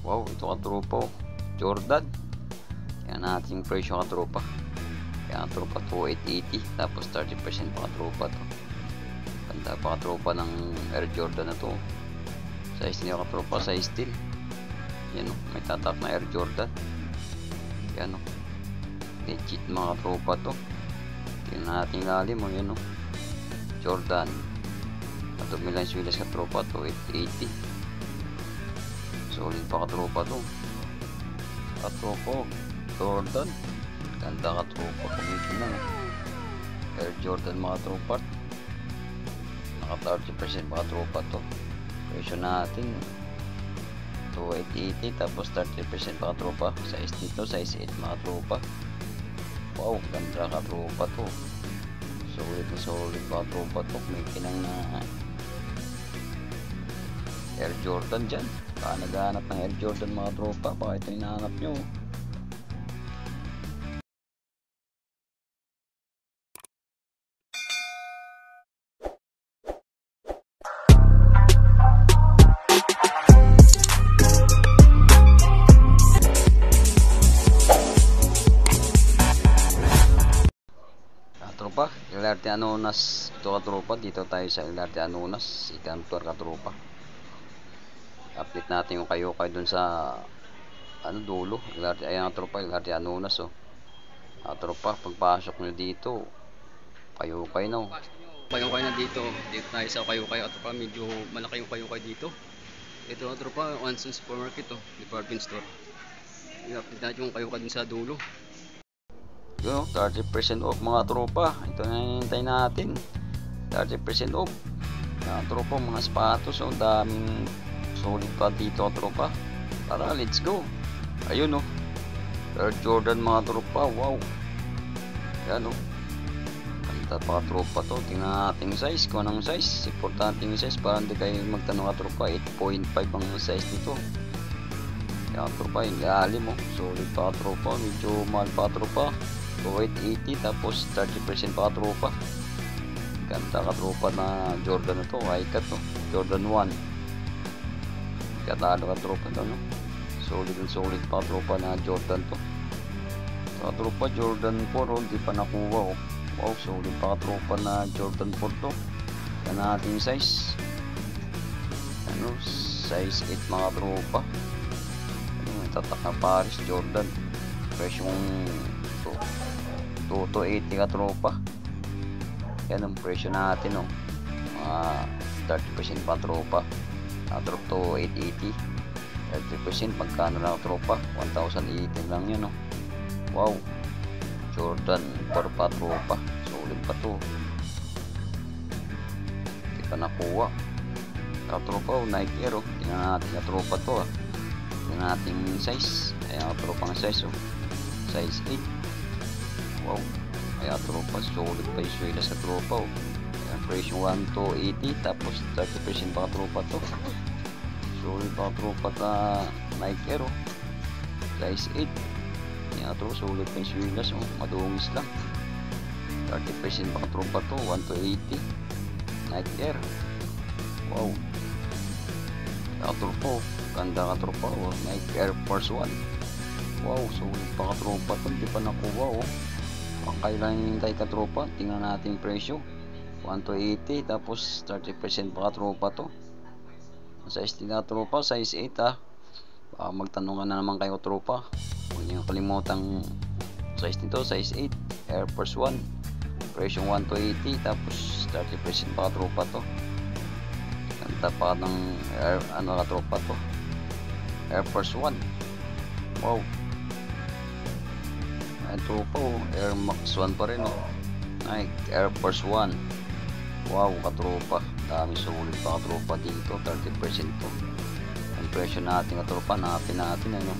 Wow, ito katropa, Jordan. Yan natin presyo katropa. Yan katropa, 2,880. Tapos 30% pa katropa to. Ganda pa katropa ng Air Jordan na to. Size niya katropa, size steel. Yan o, may tatak na Air Jordan. Yan o, legit mga katropa to. Tingnan natin lalim o, yan o, Jordan. Madumi lang yung swilas katropa, 2,880. Solid pa katropa to. Katropa, Jordan. Ganda katropa, kumitin na Air Jordan mga katropa. Naka 30% mga katropa to. Presyo natin 2,880, tapos 30% mga katropa. Size dito, size 8 mga katropa. Wow, ganda katropa to. Solid na solid mga katropa to. May kinang na Air Jordan dyan. Baka naghahanap ng Air Jordan mga tropa, baka ito hinahanap nyo. Tropa, LRT Anonas ito katropa. Dito tayo sa LRT Anonas, second floor katropa. Update natin yung kayo dun sa dulo. LRT, ayan katropa, LRT Anonas oh. Katropa, pagpasok nyo dito, kayo no. Kayo na dito. Dito tayo sa kayo katropa. Medyo malaki yung kayo dito. Ito katropa, Wanson Supermarket oh, department store. I-update natin yung kayo dun sa dulo. Yun, 30% off mga tropa. Ito na hinihintay natin, 30% off mga tropa. Mga sapatos oh, daming solid pa dito tropa. Tara, let's go. Ayun oh, Air Jordan mga tropa. Wow, yan oh, ganda pa tropa to. Tingnan natin size, kung anong size. Importante yung size para hindi kayo magtanong tropa. 8.5 ang size nito. Yan tropa, yung lalim oh, solid pa tropa. Medyo mahal pa tropa, 2,880, tapos 30% pa katropa. Ganda katropa na Jordan na to. High cut to, Jordan 1. Katalo katropa to no. Solid and solid pa katropa na Jordan to. Katropa Jordan 4 oh, di pa nakuha oh. Wow, solid pa katropa na Jordan 4 to. Yan natin size, ano, size 8 mga katropa. Ano, tatak na Paris Jordan. Presyong 2,280 katropa. Yan ang presyo natin oh. 30% pa tropa. Drop to 880. 30% magkano lang tropa? 1,080 lang yun oh. Wow, Jordan 4 pa tropa. Solid pa to. Hindi pa nakuha katropa oh. Nike Air oh. Tingnan natin katropa to ah. Tingnan natin size. Ayan katropa ang size oh, size 8. Wow, kaya tropa, solid pa yung swela sa tropa oh. Ayan, presyo 1,280, tapos 30% pa tropa to. Solid pa tropa ka Nike Air oh, size 8. Ayan tropa, solid pa yung swela oh, madungis lang. 30% pa tropa to, 1,280 Nike Air. Wow, kaya tropa oh, ganda ka tropa oh, Nike Air Force 1. Wow, solid pa katropa to, hindi pa nakuha oh. Kailan hintay katropa. Tingnan natin presyo, 1,280, tapos 30% pa katropa to. Size din katropa, size 8 ah. Baka magtanungan na naman kayo tropa. Huwag nyo kalimutang size nito, size 8 Air Force 1. Presyo 1,280, tapos 30% pa katropa to. Ganda pa ng Air, ano katropa to, Air Force 1. Wow, ito po, Air Max 1 pa rin oh. Nike Air Force 1. Wow katropa, dami solid pa katropa dito, 30% to. Ang presyo natin katropa, natin ano,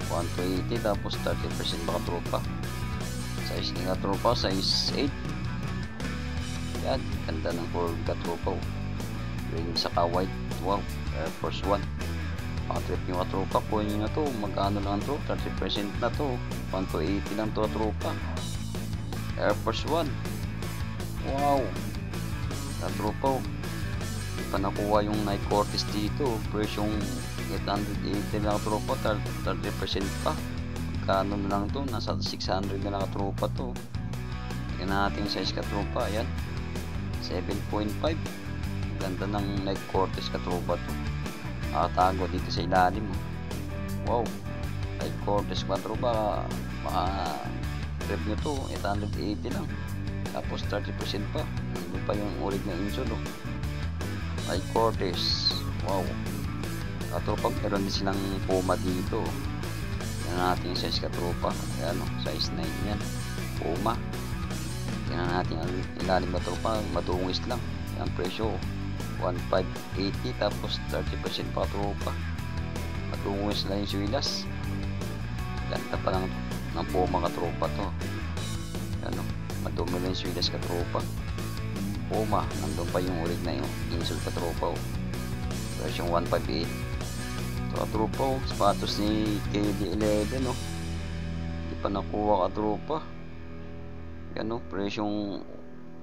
1,280, tapos 30% pa katropa. Size ni katropa, size 8. Yan, ganda ng curve katropa oh. Green saka white. Wow, Air Force 1. Trip nyo katropa, kunin nyo na to. Magkano lang to, 30% na to, 1,280 lang to katropa. Air Force 1. Wow, katropa oh. Di pa nakuha yung Nike Cortez dito, presyong 880 na katropa, 30% pa. Magkano na lang to, nasa 600 na lang katropa to. Tingnan natin yung size katropa, ayan 7.5. Ganda ng neck cortex katropa to. Nakatago dito sa ilalim. Wow, neck cortex katropa, baka trip nyo to, 880 lang. Tapos 30% pa. Ito pa yung ulit na insole. Neck cortex, wow. Katropa, meron din silang Puma dito. Tingnan natin yung size katropa. Ayan o, size 9 yan, Puma. Tingnan natin ang ilalim katropa, madungis lang. Ang presyo 1,580, tapos 30% pa katropa. Madungis lang yung swilas. Ganda pa lang ng Puma katropa to. Ayan o, madumi lang yung swilas katropa. Puma, nandun pa yung ulit na yung insole katropa o. Version 158. Katropa, sapatos ni KD11 no. Hindi pa nakuha katropa. Yan o, presyong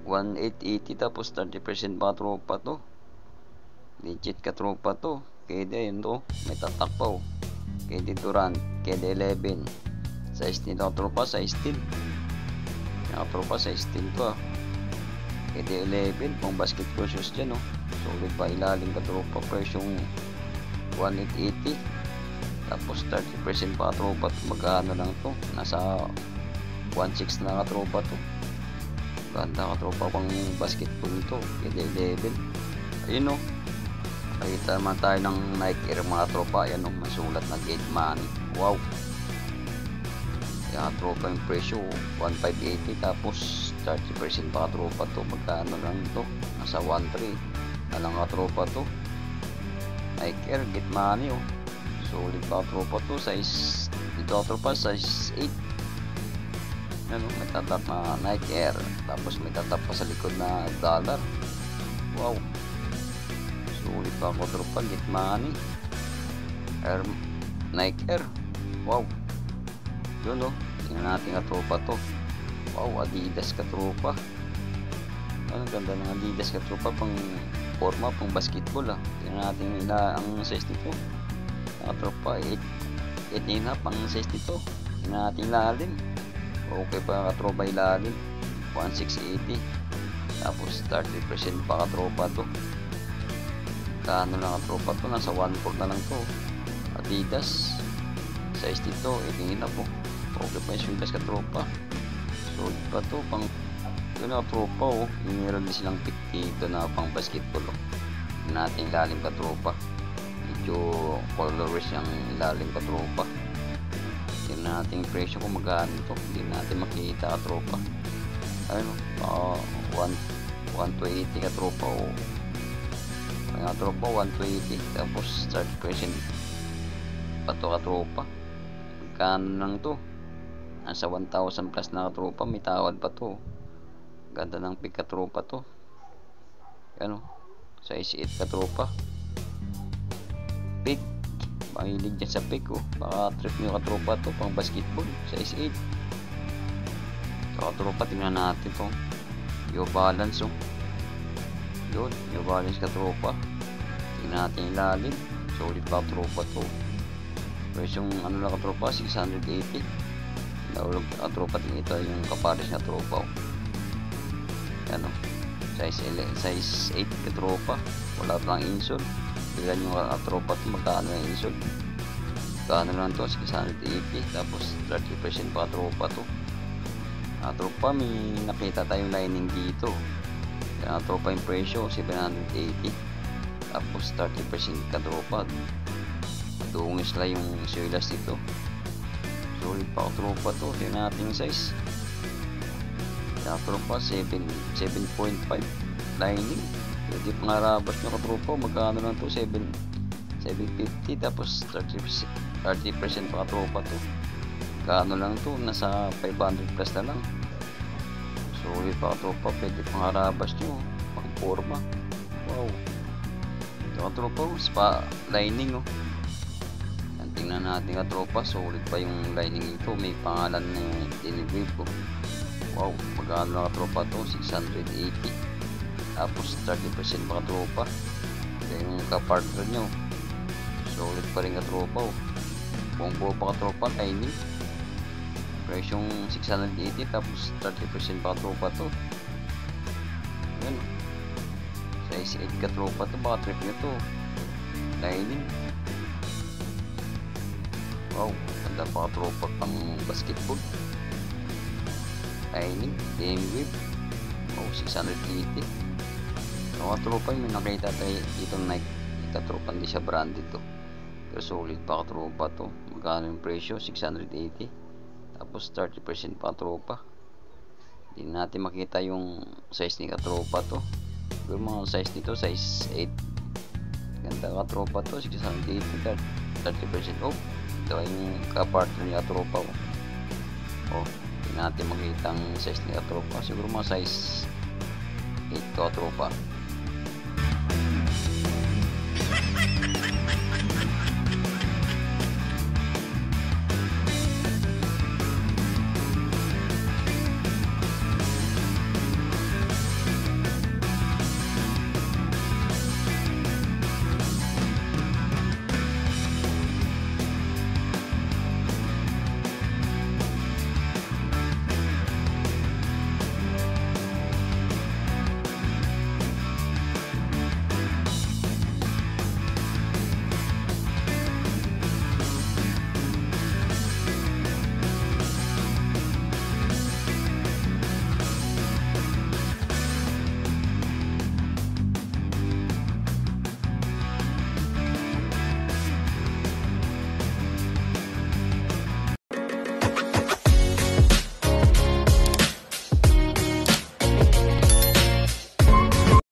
1,880, tapos 30% pa katropa to. Legit katropa to. KD yun to, may tatak pa o. KD Durant, KD11. Size nito katropa, size 10. Yan katropa, size 10 to KD11, pang basketball shoes dyan o. Solid pa ilalim katropa, presyong 1,880, tapos 30% pa katropa. Magkano lang to, nasa 1,600 na katropa to. Ganda katropa, pang basketball to, KD11. Ayun o, nakita naman tayo ng Nike Air mga katropa. Ayan o, may sulat na gate money. Wow, kaya katropa yung presyo 1,580, tapos 30% pa katropa to. Magkano lang to, nasa 1,300 na lang katropa to. Nike Air, get money oh. Solid pa katropa to. Size dito katropa, size 8. Ano, may tatap na Nike Air, tapos may tatap pa sa likod na dollar. Wow, solid pa katropa, get money Air, Nike Air. Wow, yun oh, tingnan natin katropa to. Wow, Adidas katropa. Ano, ganda ng Adidas katropa, pang forma, pang basketball Tingnan natin ang size nito katropa, 8.5 ang size nito. Tingnan natin ilalim. Okay pa katropa, ilalim 1,680, tapos 30% pa katropa to. Kano lang katropa to, nasa 1,400 na lang to. Adidas, size nito 8.5 po. Okay pa yung swilas katropa. Solid pa to, pang yun katropa oh. Meron din silang pick dito na pang basketball oh. Natin ilalim katropa, medyo colorless yung ilalim katropa. Tingnan natin yung presyo kung magkano ito, hindi natin makikita katropa. Ayun oh, 1,280 katropa oh. Ayun katropa, 1,280, tapos 30% pa to katropa. Magkano lang to, nasa 1,000 plus na katropa. May tawad pa to. Ganda ng pick katropa to. Ano, size 8 katropa. Pick, mahilig dyan sa pick oh. Baka trip nyo katropa to, pang basketball, size 8. So katropa, tingnan natin to. New Balance oh. Yun, New Balance katropa. Tingnan natin ilalim. Solid pa katropa to. Presyong ano lang katropa, 680. Naulog katropa din ito yung kapares na tropa oh. Ano, size 8 katropa, wala pa lang insole. Tignan yung katropa ito, magkano yung insole. Magkano lang to, 680, tapos 30% pa katropa to. Katropa, may nakita tayong lining dito. Katropa yung presyo 780, tapos 30% katropa. Dungis lang yung swilas dito. Solid pa katropa to. Tingnan natin yung size katropa, 7.5 lining. Pwede pangarabas nyo katropa. Magkano lang to, 750, tapos 30% pa katropa to. Magkano lang to, nasa 500 plus na lang. Solid pa katropa. Pwede pangarabas nyo, pang forma. Wow, ito katropa, spa lining oh. Tingnan natin katropa, solid pa yung lining ito. May pangalan na delivery po. Wow, magkano na katropa to, 680, tapos 30% pa katropa. Ito yung kapartner nyo. Solid pa rin katropa oh. Buong buo pa katropa, timing. Presyong 680 tapos 30% pa katropa to. Yan. Size 8 katropa to, baka trip nyo to. Timing. Wow, ganda pa katropa pang basketball. Timing, game whip. Wow, 680. So katropa yung may nakita tayo dito Nike. Katropa hindi siya branded to. Pero solid pa katropa to. Magkano yung presyo? 680. Tapos 30% pa katropa. Hindi natin makita yung size ni katropa to. Pero mga size nito size 8. Ganda katropa to. 680. 30% off. Ito yung kapartner ni katropa oh. Oh, hindi natin makita ang size ni katropa. Siguro mga size 8 katropa.